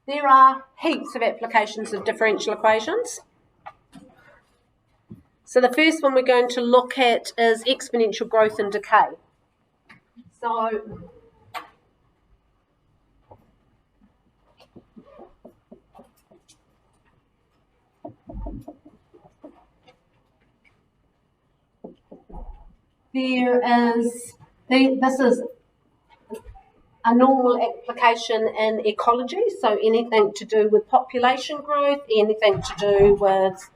There are heaps of applications of differential equations. So the first one we're going to look at is exponential growth and decay. So this is a normal application in ecology, so anything to do with population growth, anything to do with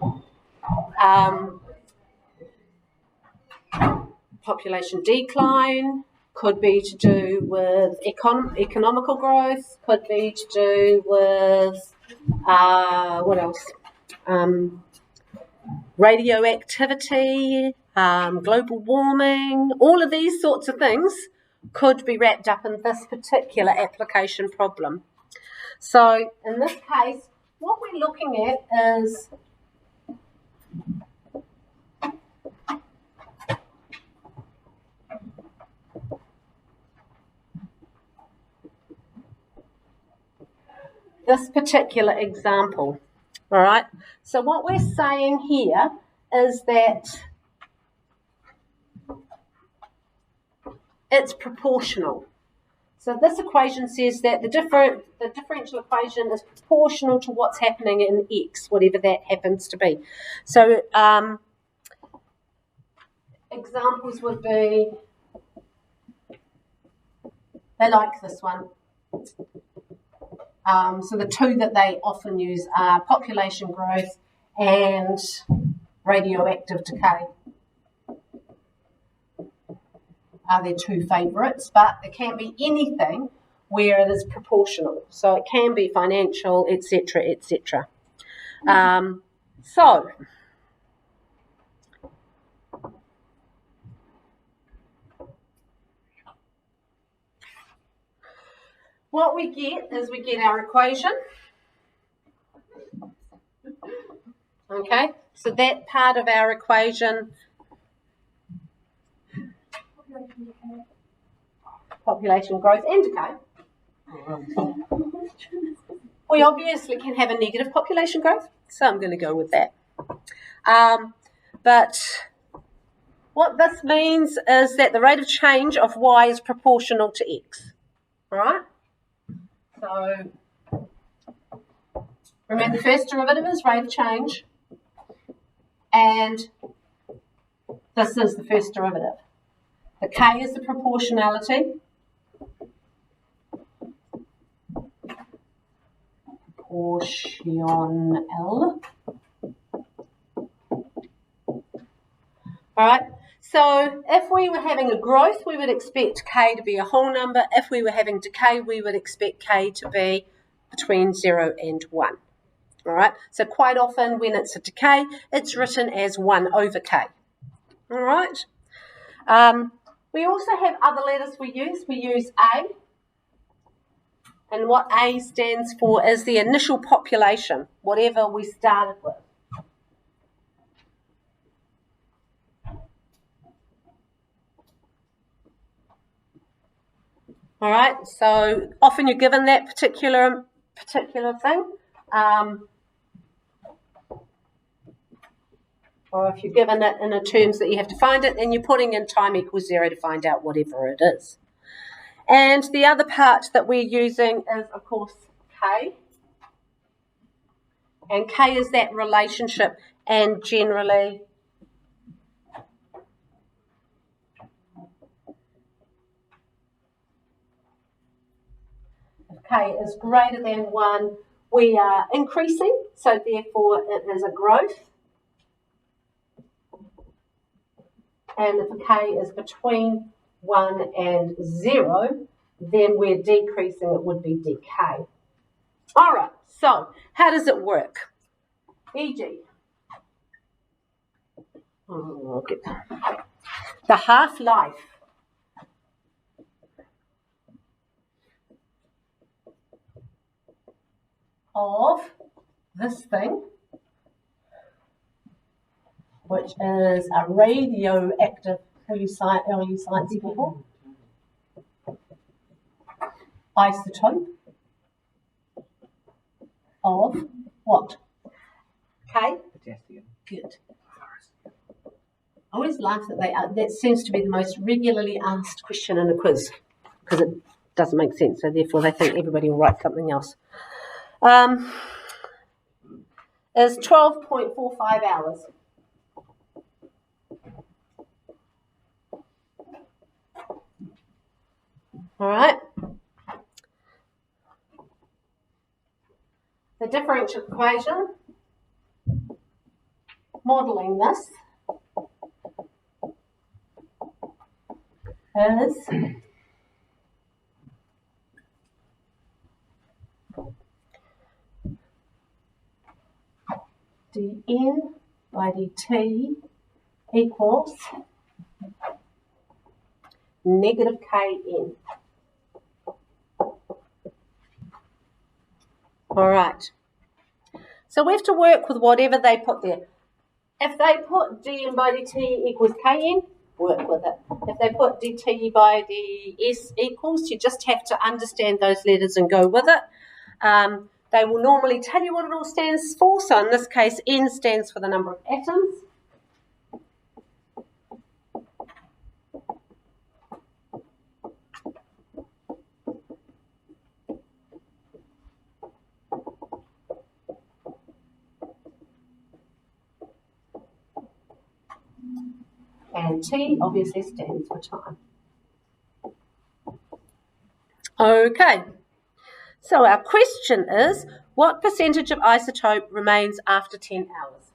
population decline, could be to do with economical growth, could be to do with, what else? Radioactivity, global warming, all of these sorts of things could be wrapped up in this particular application problem. So in this case, what we're looking at is this particular example, all right? So what we're saying here is that it's proportional. So this equation says that the differential equation is proportional to what's happening in x, whatever that happens to be. So examples would be, they like this one. So the two that they often use are population growth and radioactive decay. Are their two favourites, but it can be anything where it is proportional. So it can be financial, etc., etc. So what we get is we get our equation. Okay, so that part of our equation, population growth and decay. We obviously can have a negative population growth, so I'm going to go with that. But what this means is that the rate of change of y is proportional to x. All right? So remember, the first derivative is rate of change, and this is the first derivative. The k is the proportionality. Proportional. All right. So if we were having a growth, we would expect k to be a whole number. If we were having decay, we would expect k to be between 0 and 1. All right. So quite often when it's a decay, it's written as 1 over k. All right. We also have other letters we use. We use A. And what A stands for is the initial population, whatever we started with. All right, so often you're given that particular thing. Or if you're given it in a terms that you have to find it, then you're putting in time equals 0 to find out whatever it is. And the other part that we're using is, of course, k. And k is that relationship, and generally if k is greater than 1, we are increasing, so therefore it is a growth. And if k is between 1 and 0, then we're decreasing, it would be decay. All right, so how does it work? E.g., the half-life of this thing, which is a radioactive, have you sciencey people? Isotope. of what? K? Potassium. Good. I always laugh that that seems to be the most regularly asked question in a quiz because it doesn't make sense, so therefore they think everybody will write something else. Is 12.45 hours. All right. The differential equation, modelling this, is dn by dt equals negative kn. All right. So we have to work with whatever they put there. If they put dn by dt equals kn, work with it. If they put dt by ds equals, you just have to understand those letters and go with it. They will normally tell you what it all stands for. So in this case, N stands for the number of atoms. And T obviously stands for time. Okay. So our question is, what percentage of isotope remains after 10 hours?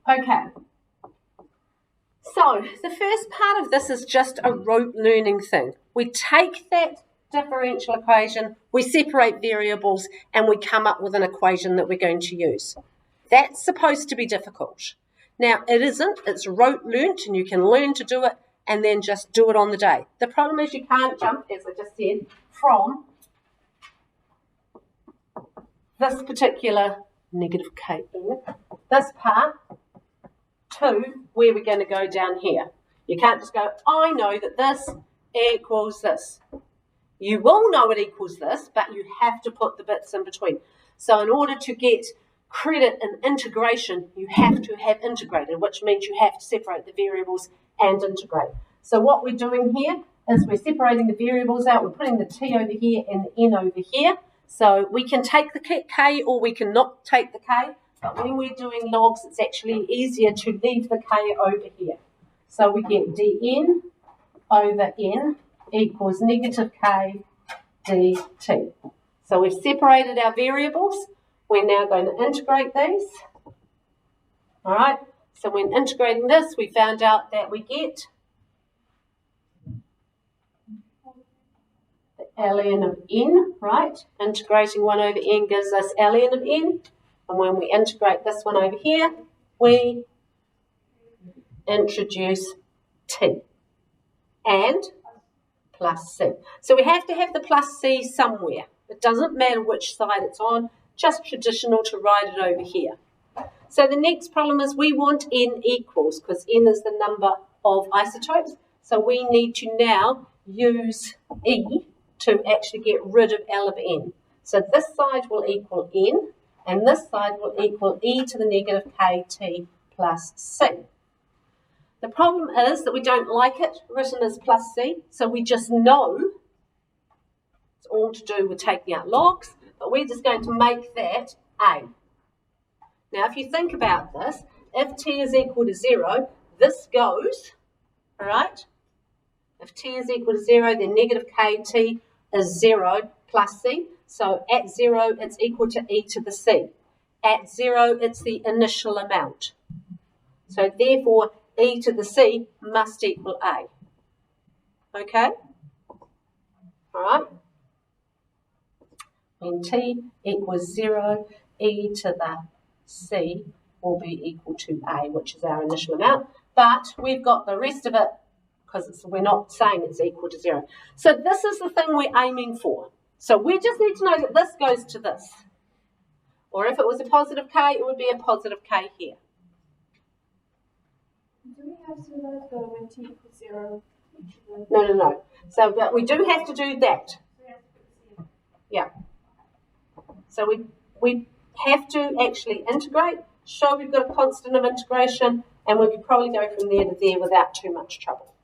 Okay. So the first part of this is just a rote learning thing. We take that differential equation, we separate variables, and we come up with an equation that we're going to use. That's supposed to be difficult. Now, it isn't. It's rote learnt, and you can learn to do it and then just do it on the day. The problem is you can't jump, as I just said, from this particular negative k, this part, to where we're going to go down here. You can't just go, I know that this equals this. You will know it equals this, but you have to put the bits in between. So in order to get credit in integration, you have to have integrated, which means you have to separate the variables and integrate. So what we're doing here is we're separating the variables out. We're putting the t over here and the n over here. So we can take the k or we can not take the k. But when we're doing logs, it's actually easier to leave the k over here. So we get dn over n equals negative k dt. So we've separated our variables. We're now going to integrate these. All right. So when integrating this, we found out that we get the ln of n, right? Integrating 1 over n gives us ln of n. And when we integrate this one over here, we introduce t and plus c. So we have to have the plus c somewhere. It doesn't matter which side it's on, just traditional to write it over here. So the next problem is we want n equals, because n is the number of isotopes. So we need to now use e to actually get rid of L of n. So this side will equal n, and this side will equal e to the negative kt plus c. The problem is that we don't like it written as plus c, so we just know it's all to do with taking out logs, but we're just going to make that a. Now, if you think about this, if t is equal to 0, this goes, all right? If t is equal to 0, then negative kt is 0 plus c. So at 0, it's equal to e to the c. At 0, it's the initial amount. So therefore, e to the c must equal a. Okay? All right? When t equals 0, e to the c will be equal to a, which is our initial amount. But we've got the rest of it because we're not saying it's equal to 0. So this is the thing we're aiming for. So we just need to know that this goes to this. Or if it was a positive k, it would be a positive k here. Do we have to let go when t equals 0? No. So, but we do have to do that. Yeah. So we have to actually integrate, show we've got a constant of integration, and we could probably go from there to there without too much trouble.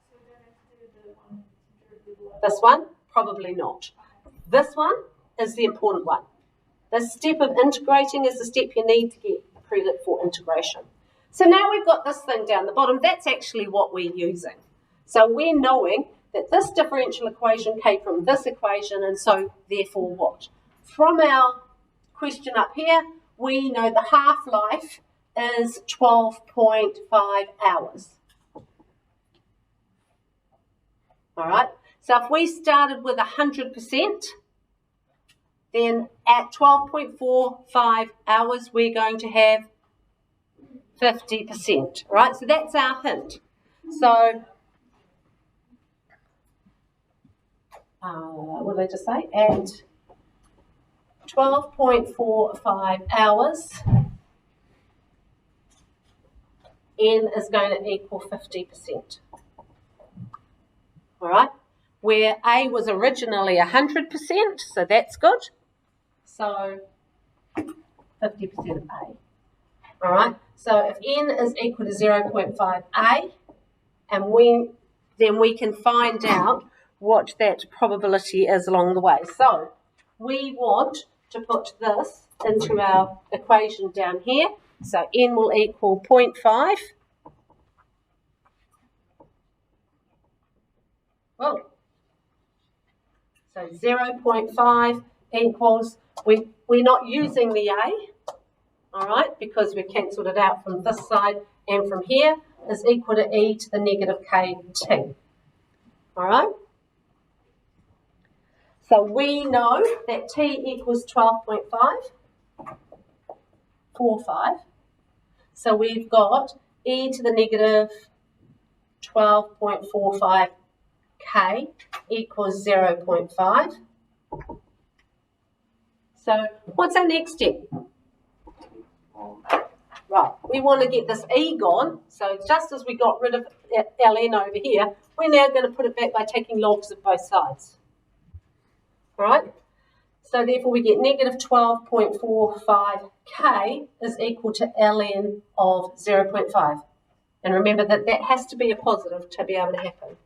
This one? Probably not. This one is the important one. This step of integrating is the step you need to get credit for integration. So now we've got this thing down the bottom. That's actually what we're using. So we're knowing that this differential equation came from this equation, and so therefore what? From our question up here, we know the half-life is 12.5 hours. All right, so if we started with 100%, then at 12.45 hours, we're going to have 50%, right? So that's our hint. So, what did I just say? At 12.45 hours, N is going to equal 50%. All right? Where A was originally 100%, so that's good. So 50% of A. All right? So if N is equal to 0.5 A, and then we can find out what that probability is along the way. So we want to put this into our equation down here. So N will equal 0.5. Oh. So 0.5 equals, we're not using the A, all right, because we cancelled it out from this side and from here, is equal to e to the negative kt. All right? So we know that t equals 12.45. So we've got e to the negative 12.45 k equals 0.5. So what's our next step? Right, we want to get this e gone. So just as we got rid of ln over here, we're now going to put it back by taking logs of both sides. All right? So therefore we get negative 12.45 k is equal to ln of 0.5. And remember that that has to be a positive to be able to happen.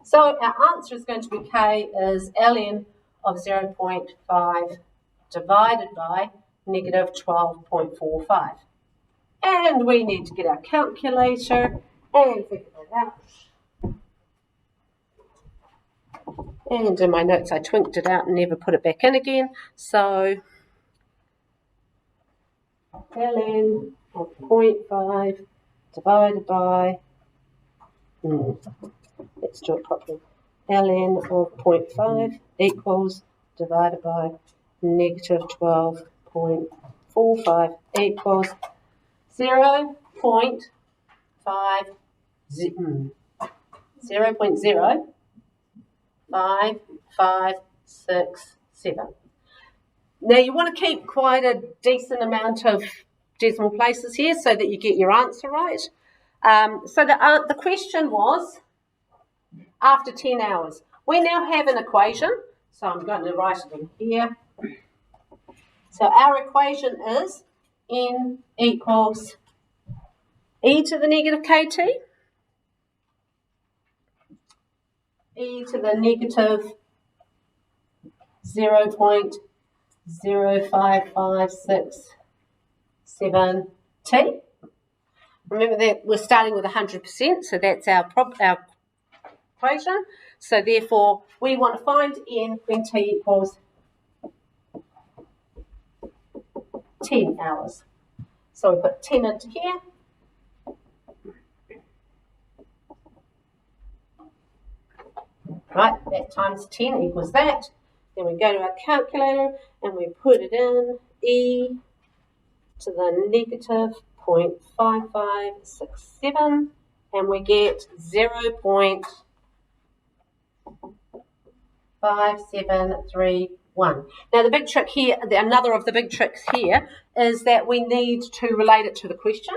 So our answer is going to be k is ln of 0.5 divided by negative 12.45. And we need to get our calculator and figure that out. And in my notes I twinked it out and never put it back in again. So ln of 0.5 divided by, let's do it properly, ln of 0.5 equals divided by negative 12.45 equals 0.0567. Now you want to keep quite a decent amount of decimal places here so that you get your answer right. So the question was, after 10 hours, we now have an equation. So I'm going to write it in here. So our equation is N equals e to the negative kt, e to the negative 0.05567t. Remember that we're starting with 100%, so that's our equation. So therefore, we want to find n when t equals 10 hours. So we put 10 into here. Right, that times 10 equals that. Then we go to our calculator and we put it in, e to the negative 0.5567, and we get 0.5730 1. Now, the big trick here, another of the big tricks here, is that we need to relate it to the question.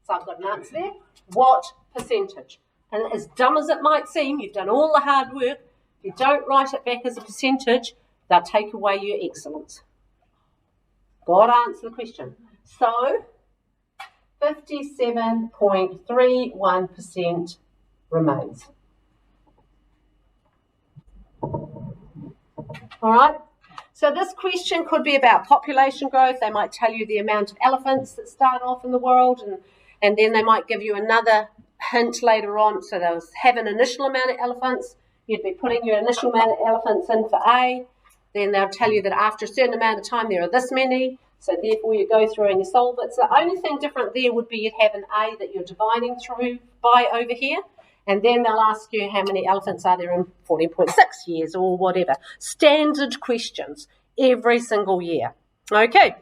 So I've got an answer there. What percentage? And as dumb as it might seem, you've done all the hard work. If you don't write it back as a percentage, they'll take away your excellence. Got to answer the question. So, 57.31% remains. All right, so this question could be about population growth. They might tell you the amount of elephants that start off in the world, and then they might give you another hint later on. So they'll have an initial amount of elephants. You'd be putting your initial amount of elephants in for A. Then they'll tell you that after a certain amount of time there are this many. So therefore you go through and you solve it. So the only thing different there would be you'd have an A that you're dividing through by over here. And then they'll ask you how many elephants are there in 14.6 years or whatever. Standard questions every single year. Okay.